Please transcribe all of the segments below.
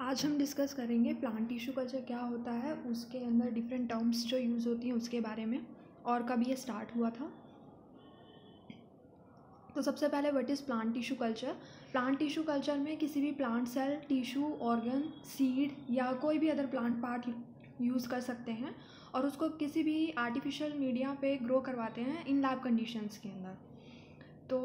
आज हम डिस्कस करेंगे प्लांट टिश्यू कल्चर क्या होता है, उसके अंदर डिफरेंट टर्म्स जो यूज़ होती हैं उसके बारे में, और कब ये स्टार्ट हुआ था। तो सबसे पहले what is plant tissue culture. Plant tissue culture में किसी भी plant cell, tissue, organ, seed या कोई भी अदर प्लांट पार्ट यूज़ कर सकते हैं और उसको किसी भी आर्टिफिशियल मीडिया पे ग्रो करवाते हैं इन लैब कंडीशंस के अंदर। तो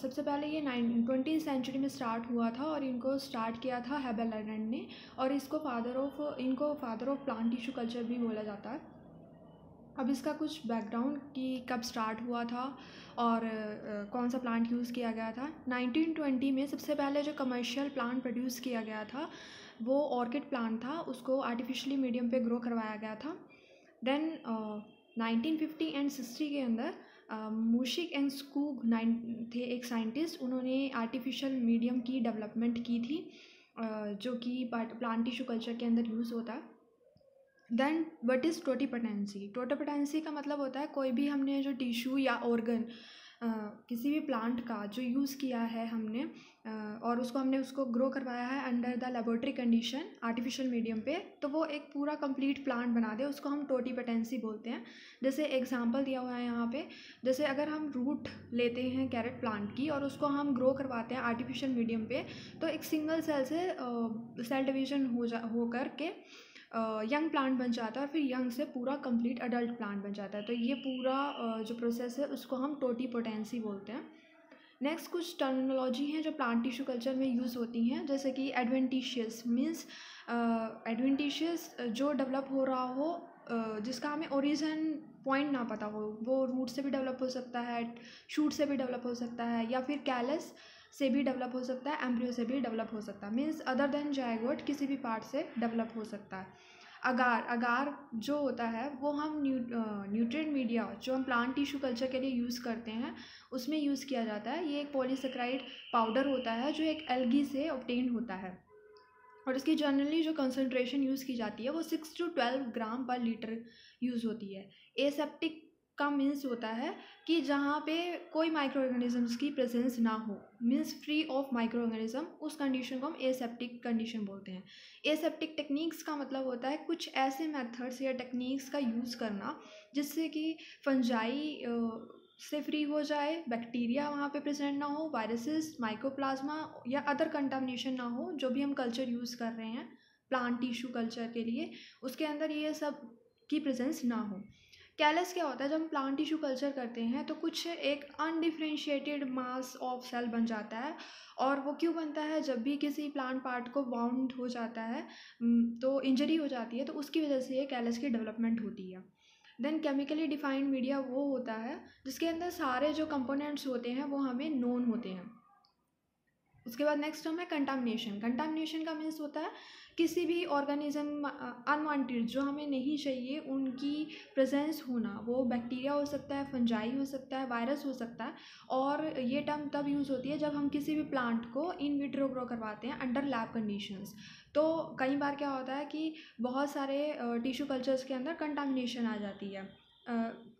सबसे पहले ये 20वीं सेंचुरी में स्टार्ट हुआ था और इनको स्टार्ट किया था हेबल आइलैंड ने, और इसको father of plant tissue culture भी बोला जाता है। अब इसका कुछ बैकग्राउंड कि कब स्टार्ट हुआ था और कौन सा प्लांट यूज़ किया गया था। 1920 में सबसे पहले जो कमर्शियल प्लांट प्रोड्यूस किया गया था वो ऑर्किड प्लांट था, उसको आर्टिफिशियली मीडियम पे ग्रो करवाया गया था। देन 1950 एंड 60 के अंदर मूशिक एंड स्कूग थे एक साइंटिस्ट, उन्होंने आर्टिफिशियल मीडियम की डेवलपमेंट की थी जो कि प्लांट टिश्यू कल्चर के अंदर यूज़ होता है। Then what is totipotency. Totipotency का मतलब होता है कोई भी हमने जो टिश्यू या ऑर्गन किसी भी प्लांट का जो यूज़ किया है हमने और उसको ग्रो करवाया है under the laboratory condition artificial medium पे, तो वो एक पूरा कंप्लीट प्लांट बना दे, उसको हम टोटिपोटेंसी बोलते हैं। जैसे एग्जांपल दिया हुआ है यहाँ पे, जैसे अगर हम रूट लेते हैं कैरेट प्लांट की और उसको हम ग्रो करवाते हैं आर्टिफिशियल मीडियम पे, तो एक सिंगल सेल से सेल डिवीजन हो कर के यंग प्लांट बन जाता है और फिर यंग से पूरा कंप्लीट अडल्ट प्लांट बन जाता है। तो ये पूरा जो प्रोसेस है उसको हम टोटिपोटेंसी बोलते हैं। नेक्स्ट कुछ टर्मिनोलॉजी हैं जो प्लांट टिश्यू कल्चर में यूज़ होती हैं, जैसे कि एडवेंटिशियस मीन्स एडवेंटिशियस जो डेवलप हो रहा हो जिसका हमें ओरिजिन पॉइंट ना पता हो, वो रूट से भी डेवलप हो सकता है, शूट से भी डेवलप हो सकता है, या फिर कैलस से भी डेवलप हो सकता है, एम्ब्रियो से भी डेवलप हो सकता है, मीन्स अदर देन जायगोट किसी भी पार्ट से डेवलप हो सकता है। अगार जो होता है वो हम न्यूट्रिएंट मीडिया जो हम प्लांट टिश्यू कल्चर के लिए यूज़ करते हैं उसमें यूज़ किया जाता है। ये एक पॉलीसेकेराइड पाउडर होता है जो एक एल्गी से ऑब्टेन होता है और इसकी जनरली जो कंसंट्रेशन यूज़ की जाती है वो 6 to 12 ग्राम पर लीटर यूज़ होती है। एसेप्टिक का मीन्स होता है कि जहाँ पे कोई माइक्रो ऑर्गेनिजम्स की प्रेजेंस ना हो, means free of micro organism, उस कंडीशन को हम एसेप्टिक कंडीशन बोलते हैं। एसेप्टिक टेक्निक्स का मतलब होता है कुछ ऐसे मेथड्स या टेक्निक्स का यूज़ करना जिससे कि फंजाई से फ्री हो जाए, बैक्टीरिया वहाँ पे प्रेजेंट ना हो, वायरसेस, माइकोप्लाज्मा या अदर कंटामिनेशन ना हो, जो भी हम कल्चर यूज़ कर रहे हैं प्लांट टिश्यू कल्चर के लिए उसके अंदर ये सब की प्रेजेंस ना हो। कैलस क्या होता है, जब हम प्लांट टिश्यू कल्चर करते हैं तो कुछ एक अनडिफ्रेंशिएटेड मास ऑफ सेल बन जाता है, और वो क्यों बनता है, जब भी किसी प्लांट पार्ट को बाउंड हो जाता है तो इंजरी हो जाती है, तो उसकी वजह से ये कैलस की डेवलपमेंट होती है। देन केमिकली डिफाइंड मीडिया वो होता है जिसके अंदर सारे जो कंपोनेंट्स होते हैं वो हमें नोन होते हैं। उसके बाद नेक्स्ट टर्म है कंटामिनेशन। कंटामिनेशन का मीन्स होता है किसी भी ऑर्गेनिज्म अनवांटेड जो हमें नहीं चाहिए उनकी प्रेजेंस होना, वो बैक्टीरिया हो सकता है, फंजाई हो सकता है, वायरस हो सकता है, और ये टर्म तब यूज़ होती है जब हम किसी भी प्लांट को इन विट्रो ग्रो करवाते हैं अंडर लैब कंडीशंस। तो कई बार क्या होता है कि बहुत सारे टिश्यू कल्चर्स के अंदर कंटामिनेशन आ जाती है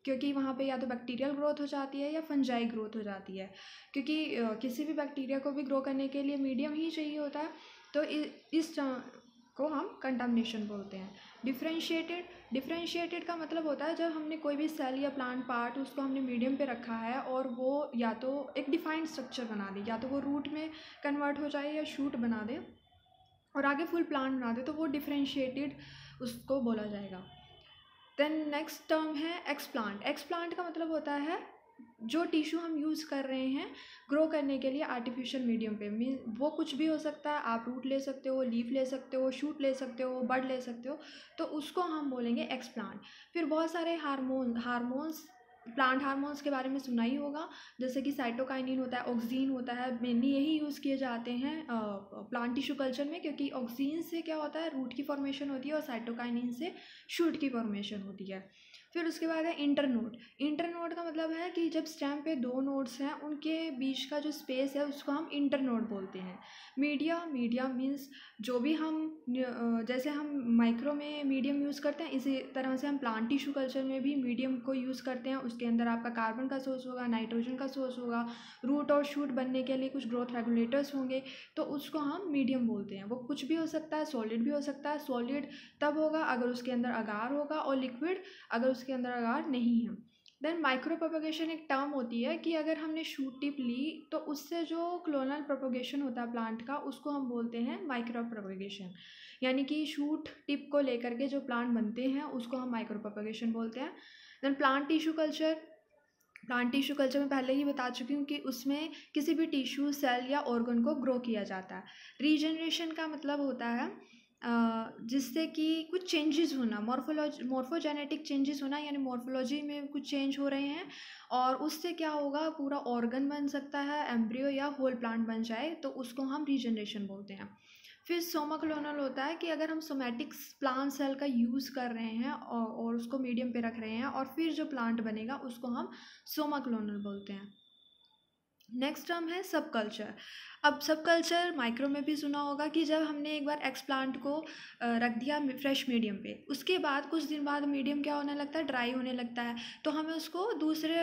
क्योंकि वहाँ पे या तो बैक्टीरियल ग्रोथ हो जाती है या फंजाई ग्रोथ हो जाती है, क्योंकि किसी भी बैक्टीरिया को भी ग्रो करने के लिए मीडियम ही चाहिए होता है। तो इस को हम कंटामिनेशन बोलते हैं। डिफ्रेंशिएटेड का मतलब होता है जब हमने कोई भी सेल या प्लांट पार्ट उसको हमने मीडियम पे रखा है और वो या तो एक डिफाइंड स्ट्रक्चर बना दे, या तो वो रूट में कन्वर्ट हो जाए या शूट बना दे और आगे फुल प्लांट बना दे, तो वो डिफ्रेंशिएटेड उसको बोला जाएगा। देन नेक्स्ट टर्म है एक्सप्लांट। एक्सप्लांट का मतलब होता है जो टिश्यू हम यूज़ कर रहे हैं ग्रो करने के लिए आर्टिफिशियल मीडियम पे, मीन वो कुछ भी हो सकता है, आप रूट ले सकते हो, लीफ ले सकते हो, शूट ले सकते हो, बड ले सकते हो, तो उसको हम बोलेंगे एक्सप्लांट। फिर बहुत सारे हार्मोन्स प्लांट हार्मोन्स के बारे में सुना ही होगा, जैसे कि साइटोकाइनिन होता है, ऑक्सीन होता है, मेनली यही यूज़ किए जाते हैं प्लांट टिश्यू कल्चर में, क्योंकि ऑक्सीन से क्या होता है रूट की फॉर्मेशन होती है और साइटोकाइनिन से शूट की फॉर्मेशन होती है। फिर उसके बाद है इंटरनोड। इंटरनोड का मतलब है कि जब स्टेम पे दो नोड्स हैं उनके बीच का जो स्पेस है उसको हम इंटरनोड बोलते हैं। मीडिया मीन्स जो भी हम जैसे हम माइक्रो में मीडियम यूज़ करते हैं, इसी तरह से हम प्लांट टिश्यू कल्चर में भी मीडियम को यूज़ करते हैं। उसके अंदर आपका कार्बन का सोर्स होगा, नाइट्रोजन का सोर्स होगा, रूट और शूट बनने के लिए कुछ ग्रोथ रेगुलेटर्स होंगे, तो उसको हम मीडियम बोलते हैं। वो कुछ भी हो सकता है, सॉलिड भी हो सकता है। सॉलिड तब होगा अगर उसके अंदर अगार होगा, और लिक्विड अगर उसके अंदर अगार नहीं है। देन माइक्रो प्रोपोगेशन एक टर्म होती है कि अगर हमने शूट टिप ली तो उससे जो क्लोनल प्रोपोगेशन होता है प्लांट का, उसको हम बोलते हैं माइक्रो प्रोपोगेशन। यानी कि शूट टिप को लेकर के जो प्लांट बनते हैं उसको हम माइक्रो प्रोपोगेशन बोलते हैं। देन प्लांट टिश्यू कल्चर में पहले ही बता चुकी हूँ कि उसमें किसी भी टिश्यू, सेल या ऑर्गन को ग्रो किया जाता है। रीजनरेशन का मतलब होता है जिससे कि कुछ चेंजेस होना, मॉर्फोजेनेटिक चेंजेस होना, यानी मॉर्फोलॉजी में कुछ चेंज हो रहे हैं, और उससे क्या होगा, पूरा ऑर्गन बन सकता है, एम्ब्रियो या होल प्लांट बन जाए, तो उसको हम रीजनरेशन बोलते हैं। फिर सोमा क्लोनल होता है कि अगर हम सोमैटिक प्लांट सेल का यूज़ कर रहे हैं और उसको मीडियम पे रख रहे हैं, और फिर जो प्लांट बनेगा उसको हम सोमा क्लोनल बोलते हैं। नेक्स्ट टर्म है सब कल्चर। अब सब कल्चर माइक्रो में भी सुना होगा कि जब हमने एक बार एक्स प्लांट को रख दिया फ्रेश मीडियम पे, उसके बाद कुछ दिन बाद मीडियम क्या होने लगता है, ड्राई होने लगता है, तो हमें उसको दूसरे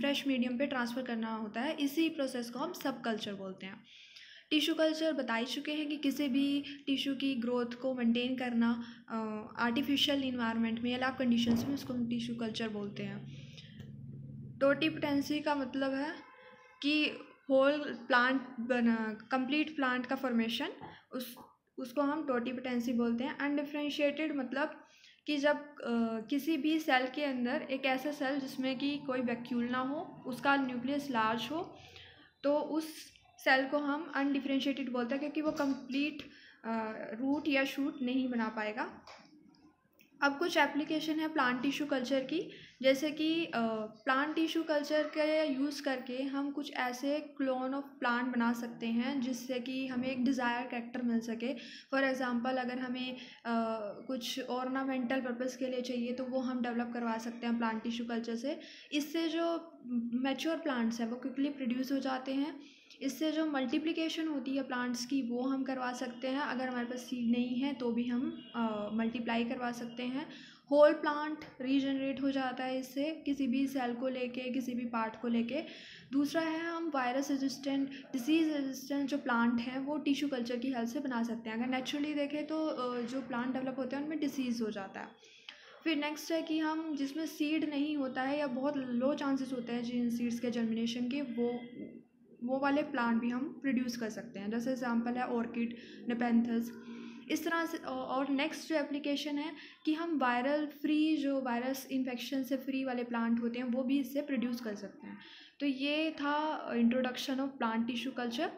फ्रेश मीडियम पे ट्रांसफ़र करना होता है। इसी प्रोसेस को हम सब कल्चर बोलते हैं। टिश्यू कल्चर बता ही चुके हैं कि किसी भी टिश्यू की ग्रोथ को मेंटेन करना आर्टिफिशियल इन्वायरमेंट में या लैब कंडीशंस में, उसको हम टिश्यू कल्चर बोलते हैं। टोटिपोटेंसी का मतलब है कि होल प्लांट बना, कंप्लीट प्लांट का फॉर्मेशन, उसको हम टोटिपोटेंसी बोलते हैं। अनडिफरेंशिएटेड मतलब कि जब किसी भी सेल के अंदर एक ऐसा सेल जिसमें कि कोई वैक्यूल ना हो, उसका न्यूक्लियस लार्ज हो, तो उस सेल को हम अनडिफरेंशिएटेड बोलते हैं, क्योंकि वो कंप्लीट रूट या शूट नहीं बना पाएगा। अब कुछ एप्लीकेशन है प्लांट टिश्यू कल्चर की, जैसे कि प्लांट टिश्यू कल्चर के यूज़ करके हम कुछ ऐसे क्लोन ऑफ प्लांट बना सकते हैं जिससे कि हमें एक डिज़ायर कैरेक्टर मिल सके। फॉर एग्जांपल अगर हमें कुछ ऑर्नामेंटल पर्पस के लिए चाहिए तो वो हम डेवलप करवा सकते हैं प्लांट टिश्यू कल्चर से। इससे जो मैच्योर प्लांट्स हैं वो क्विकली प्रोड्यूस हो जाते हैं। इससे जो मल्टीप्लिकेशन होती है प्लांट्स की वो हम करवा सकते हैं। अगर हमारे पास सीड नहीं है तो भी हम मल्टीप्लाई करवा सकते हैं। होल प्लांट रीजनरेट हो जाता है इससे, किसी भी सेल को लेके, किसी भी पार्ट को लेके। दूसरा है हम वायरस रेजिस्टेंट, डिसीज़ रेजिस्टेंट जो प्लांट हैं वो टिश्यू कल्चर की हेल्प से बना सकते हैं। अगर नेचुरली देखें तो जो प्लांट डेवलप होते हैं उनमें डिसीज़ हो जाता है। फिर नेक्स्ट है कि हम जिसमें सीड नहीं होता है या बहुत लो चांसेस होते हैं जिन सीड्स के जर्मिनेशन के, वो वाले प्लांट भी हम प्रोड्यूस कर सकते हैं। जैसे एग्जांपल है ऑर्किड, नेपेंथस, इस तरह से। और नेक्स्ट जो एप्लीकेशन है कि हम वायरल फ्री, जो वायरस इन्फेक्शन से फ्री वाले प्लांट होते हैं वो भी इससे प्रोड्यूस कर सकते हैं। तो ये था introduction of plant tissue culture.